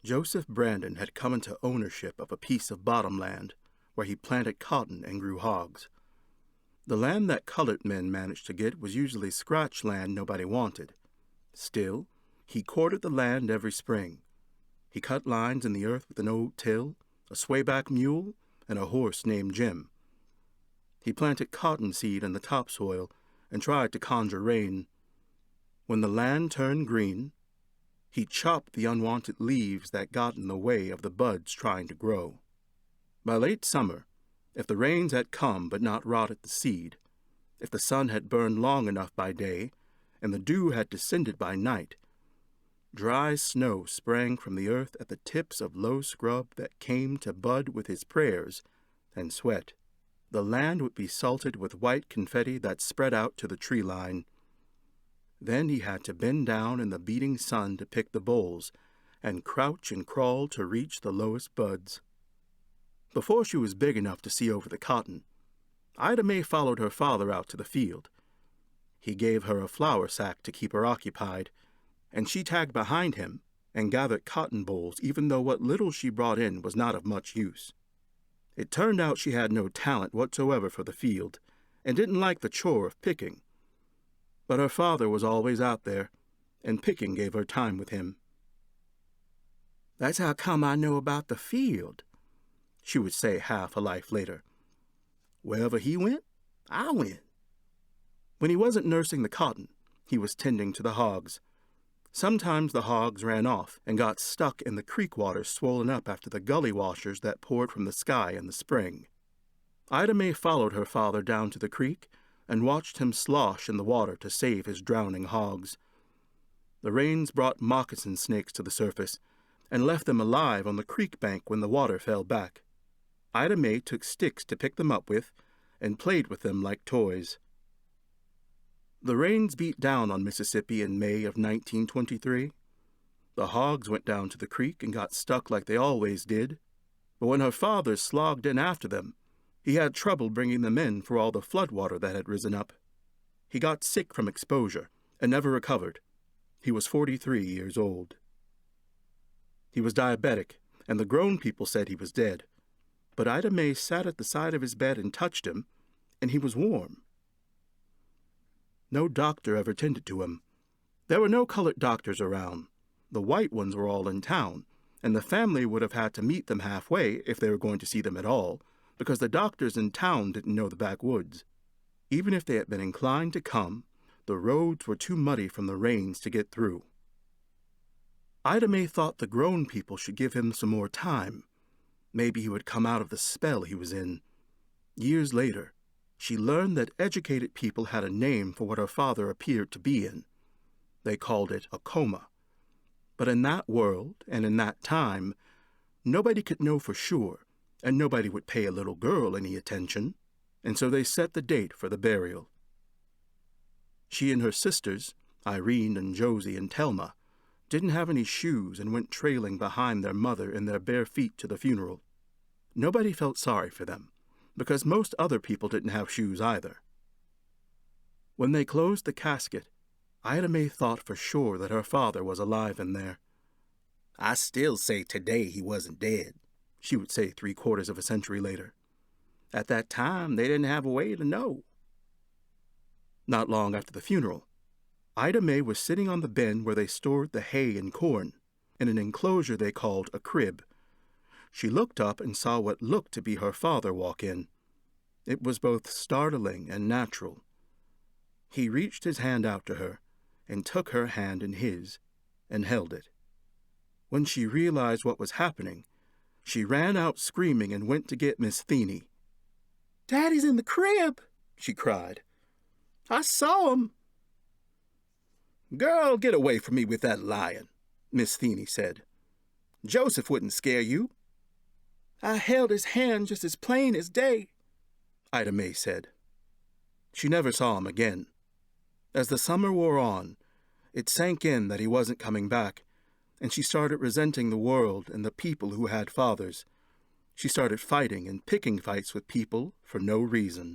Joseph Brandon had come into ownership of a piece of bottomland where he planted cotton and grew hogs. The land that colored men managed to get was usually scratch land nobody wanted. Still, he courted the land every spring. He cut lines in the earth with an old till, a swayback mule, and a horse named Jim. He planted cotton seed in the topsoil and tried to conjure rain. When the land turned green, he chopped the unwanted leaves that got in the way of the buds trying to grow. By late summer, if the rains had come but not rotted the seed, if the sun had burned long enough by day, and the dew had descended by night, dry snow sprang from the earth at the tips of low scrub that came to bud with his prayers and sweat. The land would be salted with white confetti that spread out to the tree line. Then he had to bend down in the beating sun to pick the bolls, and crouch and crawl to reach the lowest buds. Before she was big enough to see over the cotton, Ida May followed her father out to the field. He gave her a flour sack to keep her occupied, and she tagged behind him and gathered cotton bolls, even though what little she brought in was not of much use. It turned out she had no talent whatsoever for the field, and didn't like the chore of picking. But her father was always out there, and picking gave her time with him. "That's how come I know about the field," she would say half a life later. "Wherever he went, I went." When he wasn't nursing the cotton, he was tending to the hogs. Sometimes the hogs ran off and got stuck in the creek water swollen up after the gully washers that poured from the sky in the spring. Ida May followed her father down to the creek and watched him slosh in the water to save his drowning hogs. The rains brought moccasin snakes to the surface and left them alive on the creek bank when the water fell back. Ida May took sticks to pick them up with and played with them like toys. The rains beat down on Mississippi in May of 1923. The hogs went down to the creek and got stuck like they always did, but when her father slogged in after them, he had trouble bringing them in for all the floodwater that had risen up. He got sick from exposure and never recovered. He was 43 years old. He was diabetic, and the grown people said he was dead. But Ida May sat at the side of his bed and touched him, and he was warm. No doctor ever tended to him. There were no colored doctors around. The white ones were all in town, and the family would have had to meet them halfway if they were going to see them at all, because the doctors in town didn't know the backwoods. Even if they had been inclined to come, the roads were too muddy from the rains to get through. Ida May thought the grown people should give him some more time. Maybe he would come out of the spell he was in. Years later, she learned that educated people had a name for what her father appeared to be in. They called it a coma. But in that world, and in that time, nobody could know for sure, and nobody would pay a little girl any attention, and so they set the date for the burial. She and her sisters, Irene and Josie and Telma, didn't have any shoes and went trailing behind their mother in their bare feet to the funeral. Nobody felt sorry for them, because most other people didn't have shoes either. When they closed the casket, Ida May thought for sure that her father was alive in there. "I still say today he wasn't dead," she would say 3/4 of a century later. "At that time, they didn't have a way to know." Not long after the funeral, Ida May was sitting on the bin where they stored the hay and corn, in an enclosure they called a crib. She looked up and saw what looked to be her father walk in. It was both startling and natural. He reached his hand out to her and took her hand in his and held it. When she realized what was happening, she ran out screaming and went to get Miss Theeney. "Daddy's in the crib," she cried. "I saw him." "Girl, get away from me with that lying," Miss Theeney said. "Joseph wouldn't scare you." "I held his hand just as plain as day," Ida May said. She never saw him again. As the summer wore on, it sank in that he wasn't coming back, and she started resenting the world and the people who had fathers. She started fighting and picking fights with people for no reason.